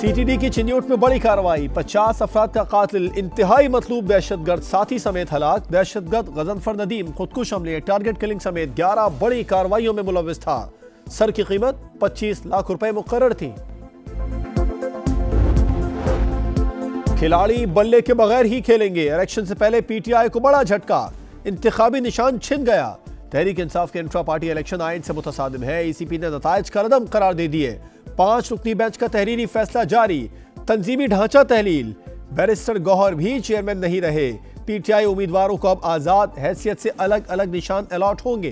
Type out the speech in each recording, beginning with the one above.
CTD की चिन्यूट में बड़ी कार्रवाई, 50 अफराद का कातिल, इंतहाई मतलूब दहशतगर्द साथी समेत हलाक। दहशतगर्द गजनफर नदीम खुदकुश हमले, टारगेट किलिंग समेत 11 बड़ी कार्रवाइयों में मुलव्विस था। सर की कीमत 25 लाख रुपए मुकर्रर थी। खिलाड़ी बल्ले के बगैर ही खेलेंगे, इलेक्शन से पहले पीटीआई को बड़ा झटका, इंतखाबी निशान छिन गया। तहरीक इंसाफ के इंट्रा पार्टी इलेक्शन आइन से मुतसादिम है, ईसीपी ने नताइज का रदम करार दे दिए। 5 रुकनी बेंच का तहरीरी फैसला जारी, तंजीमी ढांचा तहलील। बैरिस्टर गौहर भी चेयरमैन नहीं रहे। पीटीआई उम्मीदवारों को अब आजाद हैसियत से अलग अलग निशान अलॉट होंगे।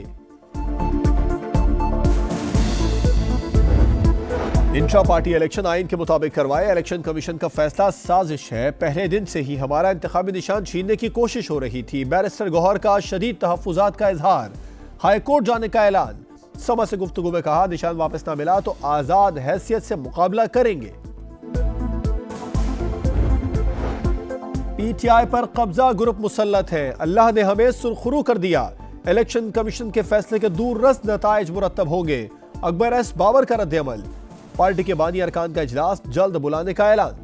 इंट्रा पार्टी इलेक्शन आइन के मुताबिक करवाए, इलेक्शन कमीशन का फैसला साजिश है। पहले दिन से ही हमारा इंतखाबी निशान छीनने की कोशिश हो रही थी। बैरिस्टर गौहर का शदीद तहफ्फुजात का इजहार, हाईकोर्ट जाने का ऐलान। समा से गुफ्तगू में कहा, निशान वापस ना मिला तो आजाद हैसियत से मुकाबला करेंगे। पीटीआई पर कब्जा ग्रुप मुसल्लत है, अल्लाह ने हमें सुरखरू कर दिया। इलेक्शन कमीशन के फैसले के दूररस नताइज मुरत्तब होंगे। अकबर एस बाबर का रद्द-ए-अमल, पार्टी के बानी अरकान का इजलास जल्द बुलाने का ऐलान।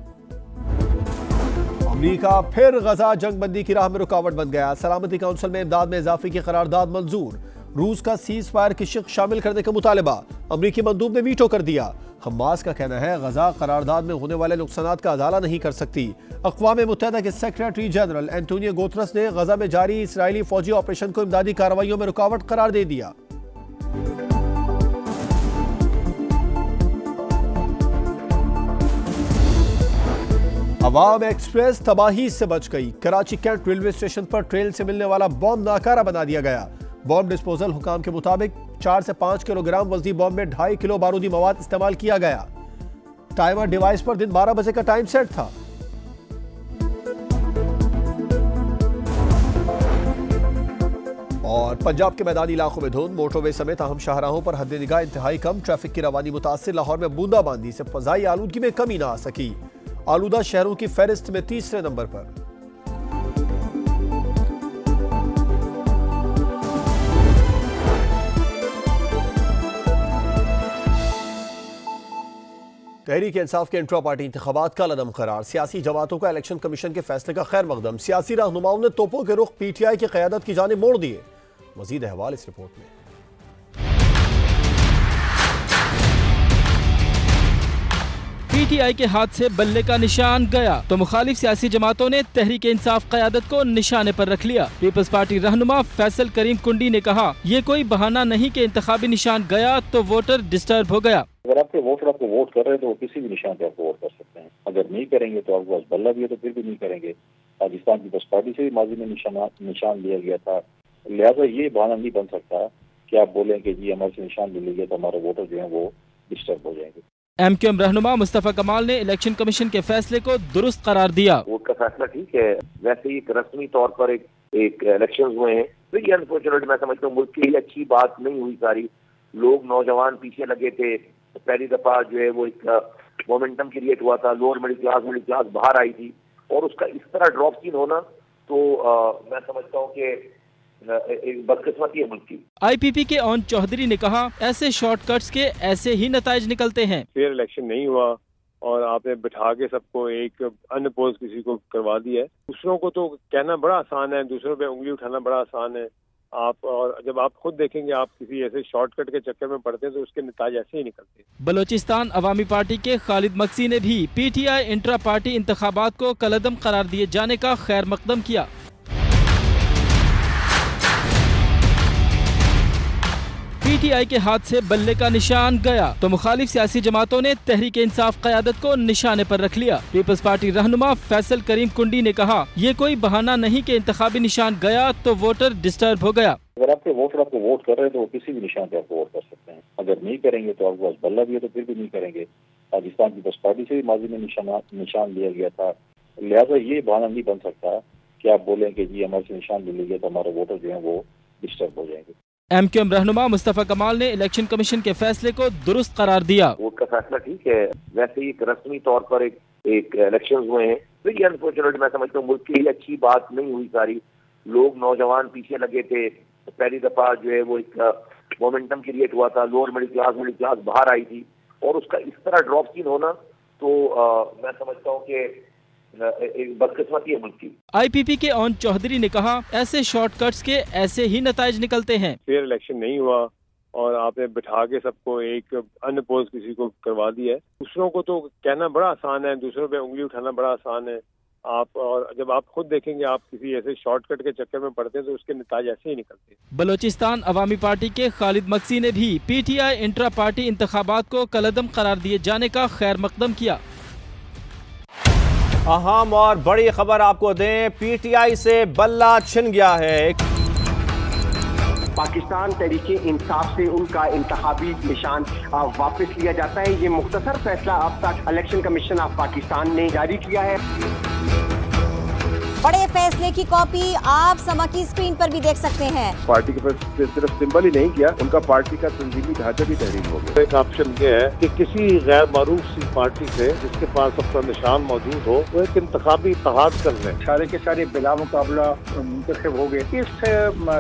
अमेरिका फिर गजा जंगबंदी की राह में रुकावट बन गया। सलामती काउंसिल में इमदाद में इजाफे की करारदाद मंजूर। रूस का सीज फायर की शिक शामिल करने का मुतालबा अमरीकी मंदूब ने वीटो कर दिया। हमास का कहना है, गजा करारदाद में होने वाले नुकसानात का अजाला नहीं कर सकती। अक़वाम मुत्तहिदा के सेक्रेटरी जनरल एंटोनियो गुतरस ने गजा में जारी इसराइली फौजी ऑपरेशन को इमदादी कार्रवाइयों में रुकावट करार दे दिया। अवाम एक्सप्रेस तबाही से बच गई। कराची कैंट रेलवे स्टेशन पर ट्रेन से मिलने वाला बॉम्ब नाकारा बना दिया गया। बॉम्ब डिस्पोजल हुकाम के मुताबिक 4 से 5 किलोग्राम वजनी बॉम्ब में 2.5 किलो बारूदी मवाद इस्तेमाल किया गया। टाइमर डिवाइस पर दिन 12 बजे का टाइम सेट था। और पंजाब के मैदानी इलाकों में धुंध, मोटरवे समेत अहम शाहराहों पर हद निगाह इंतहाई कम। ट्रैफिक की रवानी मुतासिर। लाहौर में बूंदाबांदी से फजाई आलूदगी में कमी ना आ सकी। आलूदा शहरों की फहरिस्त में तीसरे नंबर पर। तहरीक इंसाफ के इंट्रा पार्टी इंतखाबात का लदम करार। सियासी जमातों का इलेक्शन कमीशन के फैसले का खैर मकदम। सियासी रहनुमाओं ने तोपों के रुख पीटीआई की क़यादत की जानिब मोड़ दिए। मजीद अहवाल इस रिपोर्ट में। पीटीआई के हाथ से बल्ले का निशान गया तो मुखालिफ सियासी जमातों ने तहरीक इंसाफ क़यादत को निशाने पर रख लिया। पीपल्स पार्टी रहनुमा फैसल करीम कुंडी ने कहा, ये कोई बहाना नहीं कि इंतखाबी निशान गया तो वोटर डिस्टर्ब हो गया। अगर आपके वोटर आपको वोट कर रहे हैं तो वो किसी भी निशान पे आपको वोट कर सकते हैं। अगर नहीं करेंगे तो आपके पास बल्ला भी है तो फिर भी नहीं करेंगे। पाकिस्तान पीपल्स पार्टी से भी माजी में निशान लिया गया था। लिहाजा ये बहाना नहीं बन सकता कि आप बोलें कि जी हमारे से निशान ले लिया तो हमारे वोटर जो है वो डिस्टर्ब हो जाएंगे। एमक्यूएम रहनुमा मुस्तफा कमाल ने इलेक्शन कमीशन के फैसले को दुरुस्त करार दिया। वोट का फैसला ठीक है, वैसे ही रस्मी तौर पर एक इलेक्शन हुए हैं, तो ये अनफॉर्चुनेट मैं समझता हूँ मुल्क के लिए अच्छी बात नहीं हुई। सारी लोग नौजवान पीछे लगे थे। पहली दफा जो है वो एक मोमेंटम क्रिएट हुआ था। लोअर मिडिल क्लास बाहर आई थी और उसका इस तरह ड्रॉप सीन होना तो मैं समझता हूँ कि एक बदकिस्मती है मुल्क की। आईपीपी के ओन चौधरी ने कहा, ऐसे शॉर्टकट्स के ऐसे ही नताइज निकलते हैं। फेयर इलेक्शन नहीं हुआ और आपने बिठा के सबको एक अनअपोज किसी को करवा दिया है। दूसरों को तो कहना बड़ा आसान है, दूसरों पे उंगली उठाना बड़ा आसान है। और जब आप खुद देखेंगे आप किसी ऐसे शॉर्टकट के चक्कर में पड़ते हैं तो उसके नतीजे ऐसे ही निकलते हैं। बलोचिस्तान अवामी पार्टी के खालिद मक्सी ने भी पीटीआई इंट्रा पार्टी इंतखाबात को कलअदम करार दिए जाने का खैर मकदम किया। पीटीआई के हाथ से बल्ले का निशान गया तो मुखालिफ सियासी जमातों ने तहरीक इंसाफ क़यादत को निशाने पर रख लिया। पीपल्स पार्टी रहनुमा फैसल करीम कुंडी ने कहा, ये कोई बहाना नहीं कि इंतखाबी निशान गया तो वोटर डिस्टर्ब हो गया। अगर आपके वोटर आपको वोट कर रहे हैं तो वो किसी भी निशान पे आपको वोट कर सकते हैं। अगर नहीं करेंगे तो आपके पास बल्ला भी है तो फिर भी नहीं करेंगे। पाकिस्तान पीपल्स पार्टी से भी माजी में निशान लिया गया था। लिहाजा ये बहाना नहीं बन सकता कि आप बोलें कि जी हमारे से निशान ले लिया तो हमारे वोटर जो है वो डिस्टर्ब हो जाएंगे। एमक्यूएम रहनुमा मुस्तफा कमाल ने इलेक्शन कमीशन के फैसले को दुरुस्त करार दिया। वोट का फैसला ठीक है, वैसे ही रस्मी तौर पर एक इलेक्शन हुए हैं, तो ये अनफॉर्चुनेट मैं समझता हूँ मुल्क के लिए अच्छी बात नहीं हुई। सारी लोग नौजवान पीछे लगे थे। पहली दफा जो है वो एक मोमेंटम क्रिएट हुआ था। लोअर मिडिल क्लास बाहर आई थी और उसका इस तरह ड्रॉप सीन होना तो मैं समझता हूँ कि एक बदकिस्मती है मुल्क की। IPP के ओन चौधरी ने कहा, ऐसे शॉर्टकट्स के ऐसे ही नताइज निकलते हैं। फेयर इलेक्शन नहीं हुआ और आपने बिठा के सबको एक अनअपोज किसी को करवा दिया है। दूसरों को तो कहना बड़ा आसान है, दूसरों पे उंगली उठाना बड़ा आसान है। और जब आप खुद देखेंगे आप किसी ऐसे शॉर्टकट के चक्कर में पड़ते हैं तो उसके नतीजे ऐसे ही निकलते हैं। बलोचिस्तान अवामी पार्टी के खालिद मक्सी ने भी PTI इंट्रा पार्टी इंतखाबात को कलअदम करार दिए जाने का खैर मकदम किया। अहम और बड़ी खबर आपको दें, PTI से बल्ला छिन गया है। पाकिस्तान तहरीके इंसाफ से उनका इंतखाबी निशान वापस लिया जाता है। ये मुख्तसर फैसला अब तक इलेक्शन कमीशन ऑफ पाकिस्तान ने जारी किया है। बड़े फैसले की कॉपी आप समा की स्क्रीन पर भी देख सकते हैं। पार्टी के पास सिर्फ सिंबल ही नहीं किया, उनका पार्टी का तंजीमी ढांचा भी तहरीर हो गया। एक ऑप्शन ये है कि किसी गैर मारूफ सी पार्टी से जिसके पास अपना निशान मौजूद हो वो एक इंतखाबी इत्तेहाद कर लें। सारे के सारे बिला मुकाबला मुंतखब हो गए। इस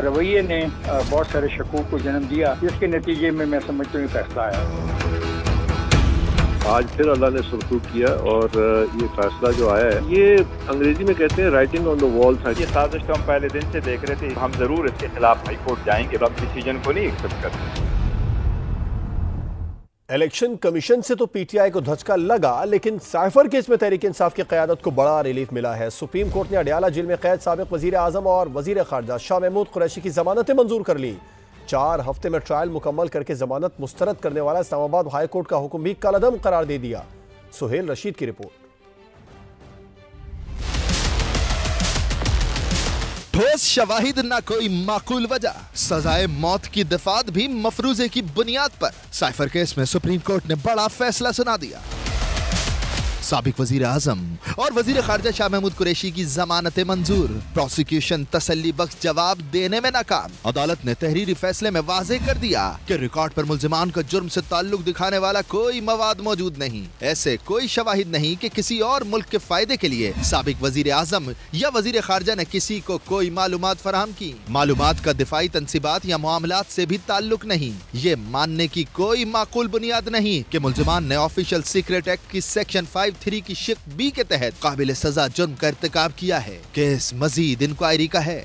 रवैये ने बहुत सारे शकूक को जन्म दिया, जिसके नतीजे में मैं समझता हूँ फैसला आया। आज फिर अल्लाह ने सुरखरू किया और ये फैसला जो आया है ये अंग्रेजी में कहते हैं राइटिंग ऑन द वॉल था। ये साजिश तो हम पहले दिन से देख रहे थे, हम जरूर इसके खिलाफ हाई कोर्ट जाएंगे, अब डिसीजन को नहीं एक्सेप्ट करते। इलेक्शन कमीशन से तो PTI को धचका लगा, लेकिन साइफर केस में तहरीक इंसाफ की क़यादत को बड़ा रिलीफ मिला है। सुप्रीम कोर्ट ने अडयाला जेल में कैद साबिक वजीर आजम और वजीर खारजा शाह महमूद कुरैशी की जमानतें मंजूर कर ली। 4 हफ्ते में ट्रायल मुकम्मल करके जमानत मुस्तरद करने वाला इस्लामाबाद हाई कोर्ट का हुक्म भी कलअदम करार दे दिया। सुहेल रशीद की रिपोर्ट। ठोस शवाहिद ना कोई माकूल वजह, सजाए मौत की दफात भी मफरूजे की बुनियाद पर। साइफर केस में सुप्रीम कोर्ट ने बड़ा फैसला सुना दिया। साबिक वजीर आजम और वजीर खारजा शाह महमूद कुरैशी की जमानतें मंजूर। प्रोसिक्यूशन तसल्ली बख्श जवाब देने में नाकाम। अदालत ने तहरीरी फैसले में वाज़ेह कर दिया कि रिकॉर्ड पर मुल्जिमान का जुर्म से ताल्लुक दिखाने वाला कोई मवाद मौजूद नहीं। ऐसे कोई शवाहिद नहीं कि किसी और मुल्क के फायदे के लिए साबिक वजीर आजम या वजीर खारजा ने किसी को कोई मालूमात फराहम की। मालूमात का दिफाई तंसीबात या मामलात से भी ताल्लुक नहीं। ये मानने की कोई माकूल बुनियाद नहीं कि मुल्जिमान ने ऑफिशियल सीक्रेट एक्ट की सेक्शन 5(3) की शिक बी के तहत काबिल सजा जुर्म का इर्तिकाब किया है। केस मजीद इंक्वायरी का है।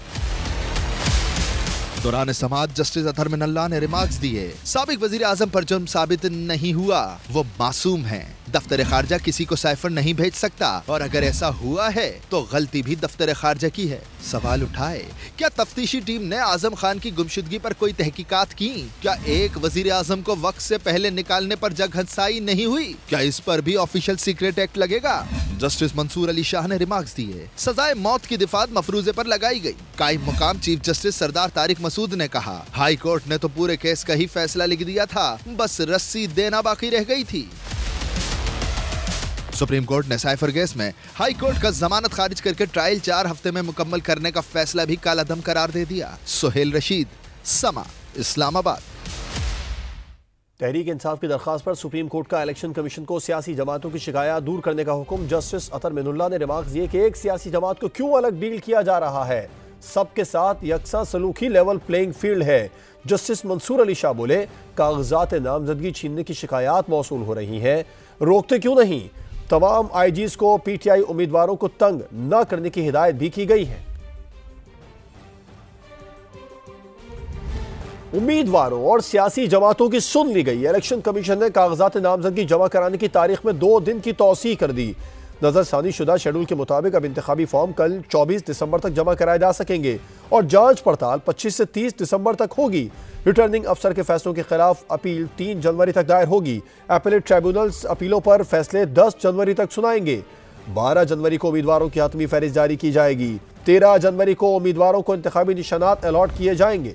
दौरान समाअत जस्टिस अतहर मिनल्लाह ने रिमार्क्स दिए, साबिक वजीर आजम पर जुर्म साबित नहीं हुआ, वो मासूम है। दफ्तर खारजा किसी को साइफर नहीं भेज सकता और अगर ऐसा हुआ है तो गलती भी दफ्तर खारजा की है। सवाल उठाए, क्या तफ्तीशी टीम ने आजम खान की गुमशुदगी पर कोई तहकीकात की? क्या एक वजीर आजम को वक्त से पहले निकालने पर जगहंसाई नहीं हुई? क्या इस पर भी ऑफिशियल सीक्रेट एक्ट लगेगा? जस्टिस मंसूर अली शाह ने रिमार्क्स दिए, सजाए मौत की दिफात मफरूजे पर लगाई गई। कायम मुकाम चीफ जस्टिस सरदार तारिक मसूद ने कहा, हाई कोर्ट ने तो पूरे केस का ही फैसला लिख दिया था, बस रस्सी देना बाकी रह गई थी। सुप्रीम कोर्ट ने साइफर केस में हाई कोर्ट का जमानत खारिज करके ट्रायल 4 हफ्ते में मुकम्मल करने का फैसला भी कलअदम करार दे दिया। सुहेल रशीद, समा, इस्लामाबाद। तहरीक इंसाफ की दरख्वास्त पर सुप्रीम कोर्ट का इलेक्शन कमीशन को सियासी जमातों की शिकायत दूर करने का हुक्म। जस्टिस अतहर मिनल्लाह ने रिमार्क दिए कि एक सियासी जमात को क्यों अलग डील किया जा रहा है, सबके साथ यकसा सलूकी लेवल प्लेइंग फील्ड है। जस्टिस मंसूर अली शाह बोले, कागजात नामजदगी छीनने की शिकायत मौसूल हो रही हैं, रोकते क्यों नहीं? तमाम IGs को PTI उम्मीदवारों को तंग न करने की हिदायत भी की गई है। उम्मीदवारों और सियासी जमातों की सुन ली गई। इलेक्शन कमीशन ने कागजात नामजदगी जमा कराने की तारीख में 2 दिन की तौसीह कर दी। नजरसानी शुदा शेड्यूल के मुताबिक अब इंतखाबी फॉर्म कल 24 दिसंबर तक जमा कराए जा सकेंगे और जांच पड़ताल 25 से 30 दिसंबर तक होगी। रिटर्निंग अफसर के फैसलों के खिलाफ अपील 3 जनवरी तक दायर होगी। एपेलेट ट्राइब्यूनल्स अपीलों पर फैसले 10 जनवरी तक सुनाएंगे। 12 जनवरी को उम्मीदवारों की हतमी फहरिस्त जारी की जाएगी। 13 जनवरी को उम्मीदवारों को इंतखाबी निशानात अलॉट किए जाएंगे।